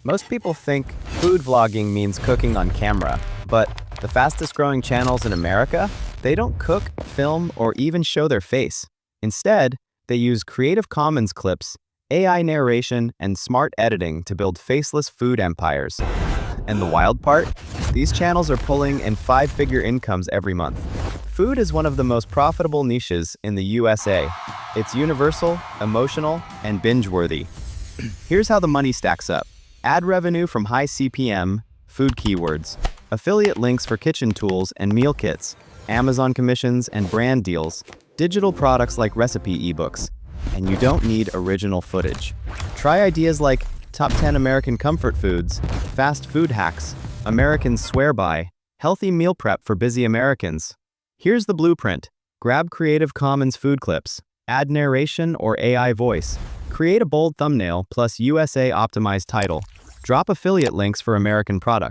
Most people think food vlogging means cooking on camera, but the fastest growing channels in America, they don't cook, film, or even show their face. Instead, they use Creative Commons clips, AI narration, and smart editing to build faceless food empires. And the wild part? These channels are pulling in five-figure incomes every month. Food is one of the most profitable niches in the USA. It's universal, emotional, and binge-worthy. Here's how the money stacks up. Ad revenue from high CPM, food keywords, affiliate links for kitchen tools and meal kits, Amazon commissions and brand deals, digital products like recipe ebooks, and you don't need original footage. Try ideas like top 10 American comfort foods, fast food hacks, Americans swear by, healthy meal prep for busy Americans. Here's the blueprint. Grab Creative Commons food clips, add narration or AI voice, create a bold thumbnail plus USA optimized title, drop affiliate links for American product.